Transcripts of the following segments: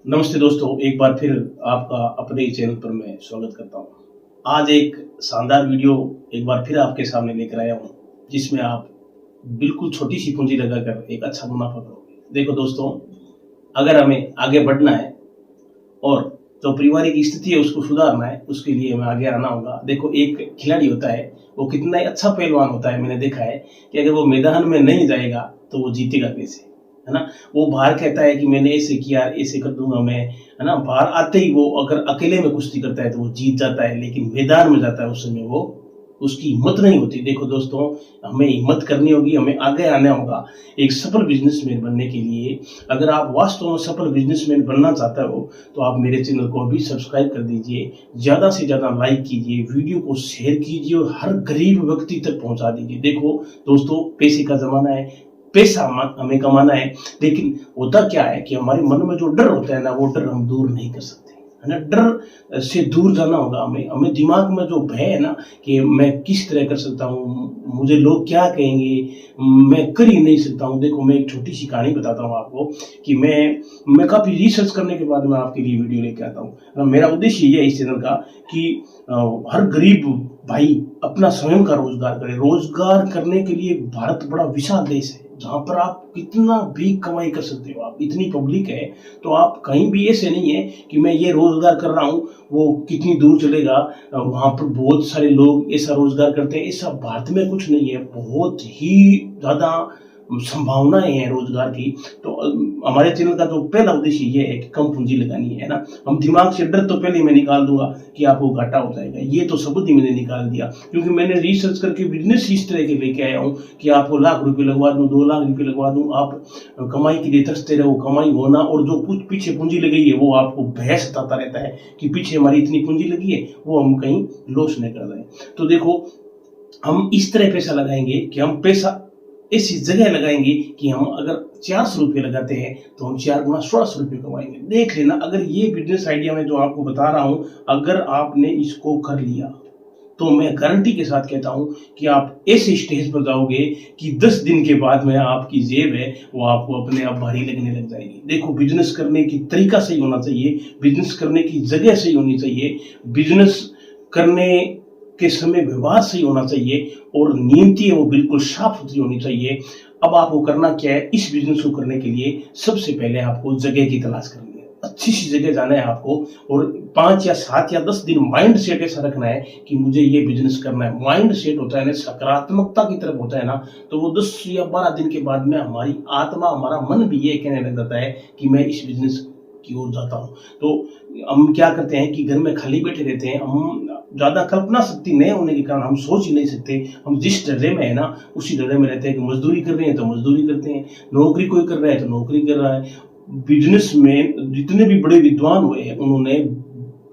नमस्ते दोस्तों, एक बार फिर आपका अपने ही चैनल पर मैं स्वागत करता हूँ। आज एक शानदार वीडियो एक बार फिर आपके सामने लेकर आया हूँ, जिसमें आप बिल्कुल छोटी-सी पूँजी लगाकर एक अच्छा मुनाफ़ा करोगे। देखो दोस्तों, अगर हमें आगे बढ़ना है और जो पारिवारिक स्थिति है उसको सुधारना है, उसके लिए हमें आगे आना होगा। देखो एक खिलाड़ी होता है, वो कितना ही अच्छा पहलवान होता है, मैंने देखा है कि अगर वो मैदान में नहीं जाएगा, तो वो जीतेगा कैसे? है ना? वो बाहर कहता है कि मैंने ऐसे किया, ऐसे कर दूँगा मैं, है ना? बाहर आते ही वो अगर अकेले में कुश्ती करता है तो वो जीत जाता है, लेकिन मैदान में जाता है उस समय वो उसकी हिम्मत नहीं होती। देखो दोस्तों, हमें हिम्मत करनी होगी, हमें आगे आना होगा। एक सफल बिज़नेसमैन बनने के लिए अगर आप वास्तव में सफल बिज़नेसमैन बनना चाहते हो, तो आप मेरे चैनल को अभी सब्सक्राइब कर दीजिए, ज़्यादा से ज़्यादा लाइक कीजिए, वीडियो को शेयर कीजिए और हर गरीब व्यक्ति तक पहुँचा दीजिए। देखो दोस्तों, पैसे का ज़माना है, पैसा हमें कमाना है, लेकिन होता क्या है कि हमारे मन में जो डर होता है ना, वो डर हम दूर नहीं कर सकते, है ना? डर से दूर जाना होगा हमें। हमें दिमाग में जो भय है ना कि मैं किस तरह कर सकता हूँ, मुझे लोग क्या कहेंगे, मैं कर ही नहीं सकता हूँ। देखो मैं एक छोटी-सी कहानी बताता हूँ आपको कि मैं काफ़ी रिसर्च करने के बाद मैं आपके लिए वीडियो लेके आता हूँ। मेरा उद्देश्य ये है इस चैनल का कि अ, हर गरीब भाई अपना स्वयं का रोज़गार करे। रोज़गार करने के लिए भारत बड़ा विशाल देश है, जहाँ पर आप कितना भी कमाई कर सकते हो। आप इतनी पब्लिक है, तो आप कहीं भी ऐसे नहीं है कि मैं ये रोज़गार कर रहा हूँ, वो कितनी दूर चलेगा। वहाँ पर बहुत सारे लोग ऐसा रोज़गार करते हैं, ऐसा भारत में कुछ नहीं है। बहुत ही ज़्यादा संभावनाएँ हैं रोज़गार की। तो हमारे चैनल का जो पहला उद्देश्य ये है कि कम पूँजी लगानी है ना? हम दिमाग से डर तो पहले ही मैं निकाल दूँगा कि आपको घाटा हो जाएगा। ये तो सबूत ही मैंने निकाल दिया, क्योंकि मैंने रिसर्च करके बिज़नेस इस तरह के लेके आया हूँ कि आपको लाख रुपए लगवा दूँ, 2 लाख रुपए लगवा दूँ, आप कमाई के लिए तरसते रहो, कमाई होना और जो कुछ पीछे पूँजी लगी है, वो आपको भय सताता रहता है कि पीछे हमारी इतनी पूँजी लगी है, वो हम कहीं लॉस न कर जाएँ। तो देखो, हम इस तरह पैसा लगाएँगे कि हम पैसा ऐसी जगह लगाएँगे कि हम अगर ₹400 लगाते हैं, तो हम 4 गुना ₹1600 कमाएँगे। देख लेना, अगर ये बिज़नेस आइडिया मैं जो आपको बता रहा हूँ, अगर आपने इसको कर लिया, तो मैं गारंटी के साथ कहता हूँ कि आप ऐसे स्टेज पर जाओगे कि 10 दिन के बाद में आपकी जेब है, वो आपको अपने आप भारी लगने लग जाएगी। देखो, बिज़नेस करने की तरीका सही होना चाहिए, बिज़नेस करने की जगह सही होनी चाहिए, बिज़नेस करने के समय व्यवहार सही होना चाहिए और नीति है वो बिल्कुल साफ-सुथरी होनी चाहिए। अब आपको करना क्या है, इस बिज़नेस को करने के लिए सबसे पहले आपको जगह की तलाश करनी है। अच्छी-सी जगह जाना है आपको और 5 या 7 या 10 दिन माइंड सेट ऐसा रखना है कि मुझे ये बिज़नेस करना है। माइंड सेट होता है ना, सकारात्मकता की तरफ होता है ना, तो वो 10 या 12 दिन के बाद में हमारी आत्मा, हमारा मन भी ये कहने लग जाता है कि मैं इस बिज़नेस की ओर जाता हूँ। तो हम क्या करते हैं कि घर में खाली बैठे रहते हैं, हम ज़्यादा कल्पना शक्ति नहीं होने के कारण हम सोच ही नहीं सकते। हम जिस डर्रे में है ना, उसी डर्रे में रहते हैं कि मज़दूरी कर रहे हैं तो मज़दूरी करते हैं, नौकरी कोई कर रहा है तो नौकरी कर रहा है। बिज़नेस में जितने भी बड़े विद्वान हुए हैं, उन्होंने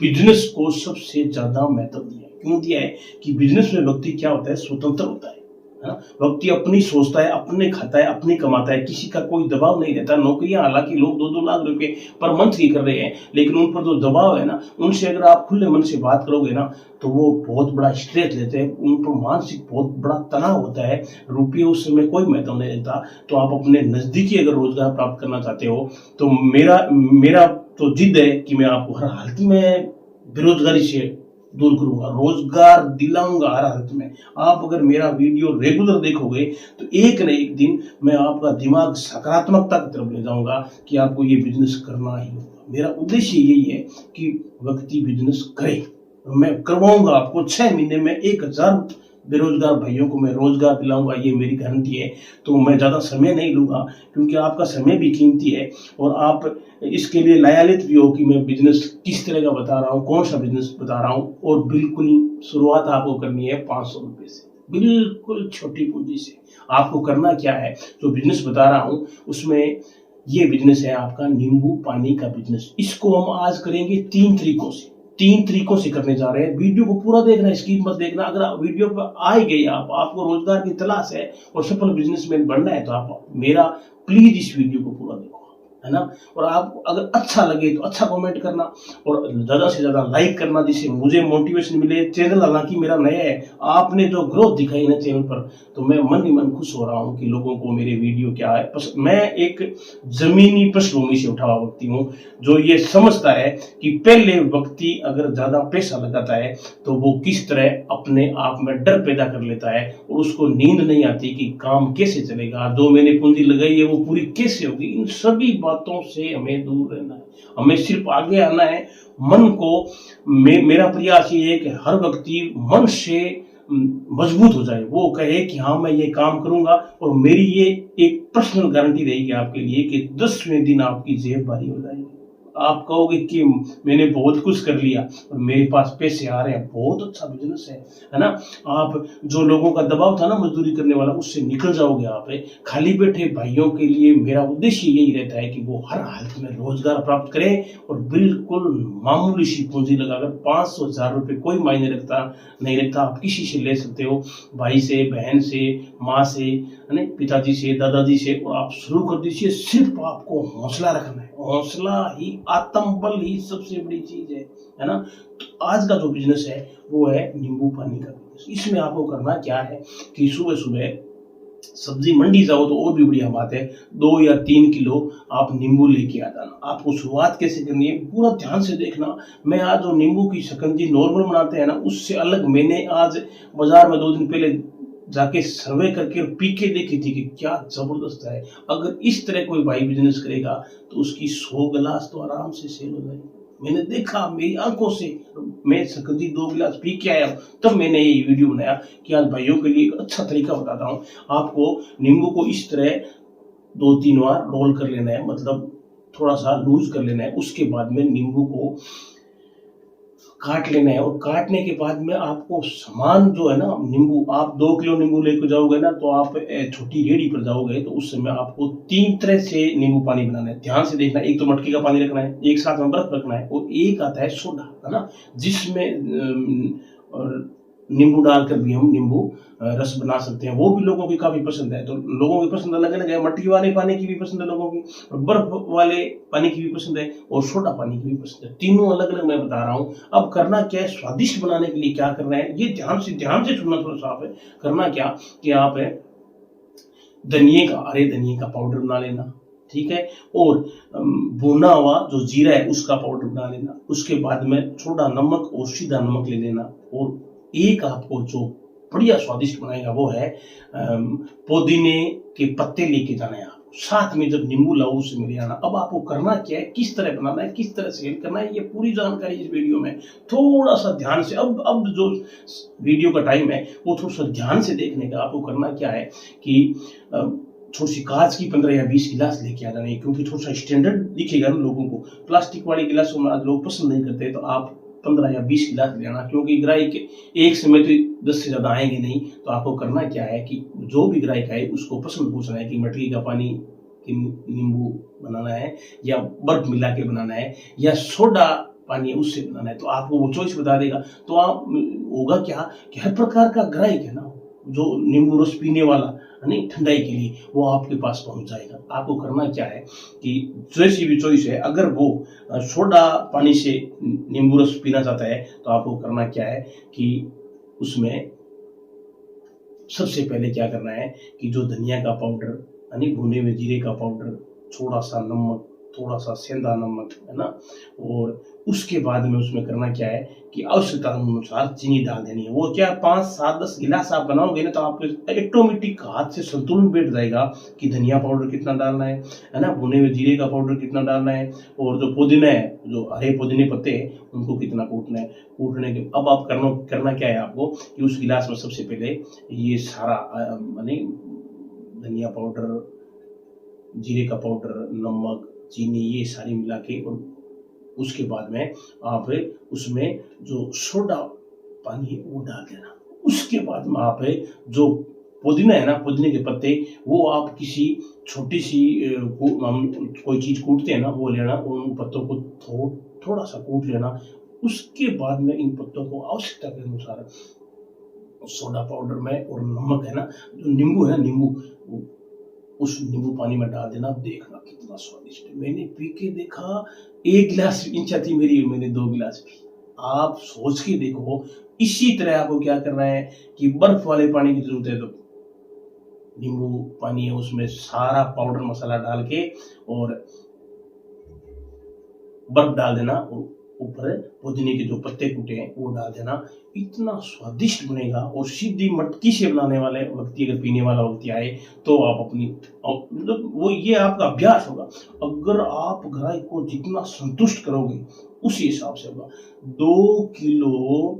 बिज़नेस को सबसे ज़्यादा महत्व दिया है। क्यों दिया है? कि बिज़नेस में व्यक्ति क्या होता है, स्वतंत्र होता है ना? व्यक्ति अपनी सोचता है, अपने खाता है, अपनी कमाता है, किसी का कोई दबाव नहीं रहता। नौकरियाँ हालाँकि लोग 2-2 लाख रुपए पर मंथ की कर रहे हैं, लेकिन उन पर जो दबाव है ना, उनसे अगर आप खुले मन से बात करोगे ना, तो वो बहुत बड़ा स्ट्रेस लेते हैं, उन पर मानसिक बहुत बड़ा तनाव होता है, रुपये उस समय कोई महत्व नहीं रहता। तो आप अपने नज़दीकी अगर रोज़गार प्राप्त करना चाहते हो, तो मेरा मेरा तो जिद है कि मैं आपको हर हालत में बेरोज़गारी से दूर करूँगा, रोज़गार दिलाऊँगा हर हालत में। आप अगर मेरा वीडियो रेगुलर देखोगे, तो एक न एक दिन मैं आपका दिमाग सकारात्मकता की तरफ ले जाऊँगा कि आपको ये बिज़नेस करना ही होगा। मेरा उद्देश्य यही है कि व्यक्ति बिज़नेस करे। मैं करवाऊँगा आपको 6 महीने में 1000 बेरोज़गार भाइयों को मैं रोज़गार दिलाऊँगा, ये मेरी गारंटी है। तो मैं ज़्यादा समय नहीं लूँगा, क्योंकि आपका समय भी कीमती है और आप इसके लिए लायान्वित भी हो कि मैं बिज़नेस किस तरह का बता रहा हूँ, कौन-सा बिज़नेस बता रहा हूँ और बिल्कुल शुरुआत आपको करनी है ₹500 से, बिल्कुल छोटी पूँजी से। आपको करना क्या है, जो बिज़नेस बता रहा हूँ, उसमें ये बिज़नेस है आपका नींबू पानी का बिज़नेस। इसको हम आज करेंगे 3 तरीकों से। 3 तरीकों से करने जा रहे हैं। वीडियो को पूरा देखना, स्किप मत देखना। अगर आप वीडियो पे आ ही गए आप, आपको रोज़गार की तलाश है और सफल बिज़नेसमैन बनना है, तो आप मेरा प्लीज़ इस वीडियो को पूरा देखो। है ना। और आपको अगर अच्छा लगे तो अच्छा कमेंट करना और ज़्यादा से ज़्यादा लाइक करना, जिससे मुझे मोटिवेशन मिले। चैनल हालांकि मेरा नया है, आपने जो ग्रोथ दिखाई ना चैनल पर, तो मैं मन ही मन खुश हो रहा हूँ कि लोगों को मेरे वीडियो क्या है पसंद। मैं एक जमीनी पृष्ठभूमि से उठा हुआ व्यक्ति हूँ जो ये समझता है कि पहले व्यक्ति अगर ज़्यादा पैसा लगाता है तो वो किस तरह अपने आप में डर पैदा कर लेता है और उसको नींद नहीं आती कि काम कैसे चलेगा, जो मैंने पूंजी लगाई है वो पूरी कैसे होगी। इन सभी बातों से हमें दूर रहना है, हमें सिर्फ आगे आना है। मन को मेरा प्रयास ये है कि हर व्यक्ति मन से मजबूत हो जाए, वो कहे कि हाँ मैं ये काम करूंगा। और मेरी ये एक पर्सनल गारंटी रहेगी आपके लिए कि 10वें दिन आपकी जेब भारी हो जाएगी। आप कहोगे कि मैंने बहुत कुछ कर लिया और मेरे पास पैसे आ रहे हैं, बहुत अच्छा बिजनेस है ना। आप जो लोगों का दबाव था ना मजदूरी करने वाला, उससे निकल जाओगे आप। खाली बैठे भाइयों के लिए मेरा उद्देश्य यही रहता है कि वो हर हालत में रोजगार प्राप्त करें और बिल्कुल मामूली सी पूंजी लगाकर 500-1000 रुपये कोई मायने नहीं रखता। आप किसी से ले सकते हो, भाई से, बहन से, माँ से, है पिताजी से, दादाजी से, और आप शुरू कर दीजिए। सिर्फ आपको हौसला रखना है, हौसला ही, आत्मबल ही सबसे बड़ी चीज है ना। तो आज का जो बिजनेस है वो है नींबू पानी का बिजनेस। इसमें आपको करना क्या है कि सुबह सुबह सब्जी मंडी जाओ तो और भी बढ़िया बात है, 2 या 3 किलो आप नींबू लेके आ जाना। आपको शुरुआत कैसे करनी है पूरा ध्यान से देखना। मैं आज जो नींबू की शिकंजी नॉर्मल बनाते हैं ना, उससे अलग मैंने आज बाजार में 2 दिन पहले जाके सर्वे करके पी के देखी थी कि क्या जबरदस्त है। अगर इस तरह कोई भाई बिजनेस करेगा तो उसकी 100 गिलास तो आराम से सेल हो जाएगी। मैंने देखा मेरी आंखों से, मैं शिकंजी 2 गिलास पी के आया, तब मैंने ये वीडियो बनाया कि आज भाइयों के लिए एक अच्छा तरीका बताता हूँ। आपको नींबू को इस तरह 2-3 बार रोल कर लेना है, मतलब थोड़ा सा लूज कर लेना है। उसके बाद में नींबू को काट लेना है और काटने के बाद में आपको सामान जो है ना, नींबू आप 2 किलो नींबू लेकर जाओगे ना, तो आप छोटी रेहड़ी पर जाओगे तो उस समय आपको 3 तरह से नींबू पानी बनाना है। ध्यान से देखना, एक तो मटकी का पानी रखना है, एक साथ में बर्फ रखना है, और एक आता है सोडा, है ना, जिसमें नींबू डालकर भी हम नींबू रस बना सकते हैं। वो भी लोगों की काफी पसंद है। तो लोगों की पसंद अलग अलग है, मटकी वाले पानी की भी पसंद है लोगों की, और बर्फ वाले पानी की भी पसंद है, और सोडा पानी की भी पसंद है। तीनों अलग अलग मैं बता रहा हूँ। अब करना क्या है, स्वादिष्ट बनाने के लिए क्या करना है, ये ध्यान से सुनना थोड़ा सा। है करना क्या कि आप हरे धनिए का पाउडर बना लेना, ठीक है, और भुना हुआ जो जीरा है उसका पाउडर बना लेना। उसके बाद में थोड़ा नमक और सीधा नमक ले लेना। और एक आपको जो बढ़िया स्वादिष्ट बनाएगा वो है पुदीने के पत्ते लेके जाना है आपको, साथ में जब नींबू लाओ उससे मिल जाना। अब आपको करना क्या है, किस तरह बनाना है, किस तरह सेल करना है, ये पूरी जानकारी इस वीडियो में। थोड़ा सा ध्यान से, अब जो वीडियो का टाइम है वो थोड़ा सा ध्यान से देखने का। आपको करना क्या है कि थोड़ी सी कांच की 15 या 20 गिलास लेके आ जाना है, क्योंकि थोड़ा सा स्टैंडर्ड दिखेगा ना लोगों को। प्लास्टिक वाली गिलासों में आज लोग पसंद नहीं करते, तो आप 15 या 20 गिलास लेना, क्योंकि ग्राहक एक समय तो 10 से ज्यादा आएंगे नहीं। तो आपको करना क्या है कि जो भी ग्राहक आए उसको प्रश्न पूछना है कि मटकी का पानी कि नींबू बनाना है, या बर्फ मिला के बनाना है, या सोडा पानी है उससे बनाना है। तो आपको वो चॉइस बता देगा। तो आप होगा क्या कि हर प्रकार का ग्राहक है ना, जो नींबू रस पीने वाला नहीं ठंडाई के लिए, वो आपके पास पहुंच जाएगा। आपको करना क्या है कि जैसी भी चॉइस है, अगर वो सोडा पानी से नींबू रस पीना चाहता है तो आपको करना क्या है कि उसमें सबसे पहले क्या करना है कि जो धनिया का पाउडर, यानी भुने हुए जीरे का पाउडर, थोड़ा सा नमक, थोड़ा सा सेंधा नमक, है ना, और उसके बाद में उसमें करना क्या है कि आवश्यकता अनुसार चीनी डाल देनी है। वो क्या 5, 7, 10 गिलास आप बनाओगे ना, तो आपको ऑटोमेटिक हाथ से संतुलन बैठ जाएगा कि धनिया पाउडर कितना डालना है ना, भुने हुए जीरे का पाउडर कितना डालना है, और जो पुदीना है, जो हरे पुदीने पत्ते हैं उनको कितना कूटना है। कूटने के अब आप करना क्या है आपको कि उस गिलास में सबसे पहले ये सारा यानी धनिया पाउडर, जीरे का पाउडर, नमक, चीनी, ये सारी मिला के, और उसके बाद में आप उसमें जो सोडा पानी है वो डाल देना। उसके बाद में आप जो पुदीना है ना, पुदीने के पत्ते, वो आप किसी छोटी सी कोई चीज कूटते हैं ना, वो लेना, उन पत्तों को थोड़ा सा कूट लेना। उसके बाद में इन पत्तों को आवश्यकता के अनुसार सोडा पाउडर में, और नमक है ना, जो नींबू है, नींबू उस नींबू पानी में डाल देना, देखना कितना स्वादिष्ट है। मैंने पी के देखा, 1 गिलास इच्छा थी मेरी, मैंने 2 गिलास पी। आप सोच के देखो, इसी तरह आपको क्या करना है कि बर्फ वाले पानी की जरूरत है तो नींबू पानी है उसमें सारा पाउडर मसाला डाल के और बर्फ डाल देना, और ऊपर पुदीने के जो पत्ते कूटे हैं वो डाल देना, इतना स्वादिष्ट बनेगा। और सीधी मटकी से बनाने वाले व्यक्ति अगर पीने वाला व्यक्ति आए तो आप अपनी मतलब वो ये आपका अभ्यास होगा। अगर आप ग्राहक को जितना संतुष्ट करोगे उसी हिसाब से होगा। 2 किलो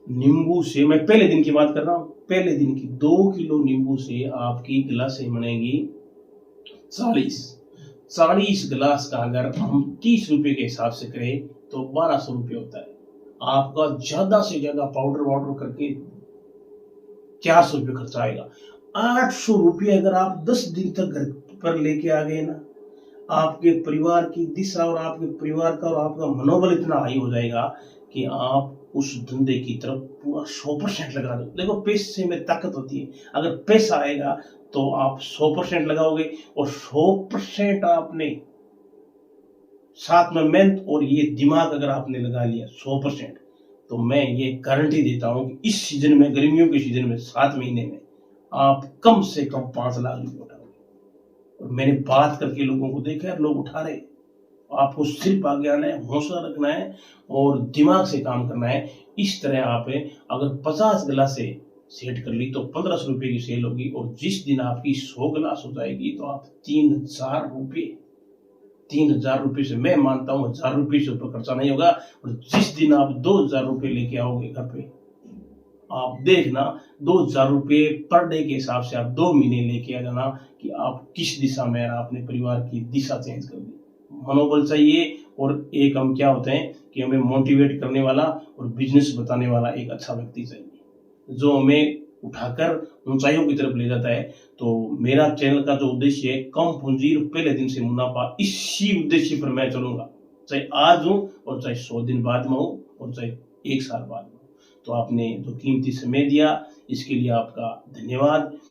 नींबू से, मैं पहले दिन की बात कर रहा हूँ, पहले दिन की 2 किलो नींबू से आपकी गिलासें बनेगी 40 गिलास का अगर हम 30 रुपए के हिसाब से करें तो 1200 रुपये होता है। आपका ज्यादा से ज्यादा पाउडर वाउडर करके 400 रुपये खर्चा आएगा। 800 रुपये अगर आप 10 दिन तक घर पर लेके आ गए ना, आपके परिवार की दिशा और आपके परिवार का और आपका मनोबल इतना हाई हो जाएगा कि आप उस धंधे की तरफ पूरा 100% लगा दो। देखो, पैसे में ताकत होती है। अगर पैसा आएगा तो आप 100% लगाओगे, और 100% आपने साथ में मेहनत और ये दिमाग अगर आपने लगा लिया 100%, तो मैं ये गारंटी देता हूं कि इस सीजन में, गर्मियों के सीजन में, 7 महीने में आप कम से कम 5 लाख रुपए उठाओगे। और मैंने बात करके लोगों को देखा है, लोग उठा रहे। आपको सिर्फ आगे आना है, हौसला रखना है और दिमाग से काम करना है। इस तरह आप अगर 50 गिलास से सेट कर ली तो 1500 रुपये की सेल होगी, और जिस दिन आपकी 100 गिलास हो जाएगी तो आप 3000 रुपये से, मैं मानता हूँ 1000 रुपये से ऊपर खर्चा नहीं होगा। और जिस दिन आप 2000 रुपये लेके आओगे घर पे, आप देखना 2000 रुपये पर डे के हिसाब से आप 2 महीने लेके आ जाना कि आप किस दिशा में, अपने परिवार की दिशा चेंज कर दी। मनोबल चाहिए, और एक हम क्या होते हैं कि हमें मोटिवेट करने वाला और बिजनेस बताने वाला एक अच्छा व्यक्ति चाहिए जो हमें उठाकर ऊंचाइयों की तरफ ले जाता है। तो मेरा चैनल का जो उद्देश्य है, कम पूंजी और पहले दिन से मुनाफा, इसी उद्देश्य पर मैं चलूंगा, चाहे आज हूं और चाहे 100 दिन बाद में हूं और चाहे 1 साल बाद में। तो आपने जो कीमती समय दिया इसके लिए आपका धन्यवाद।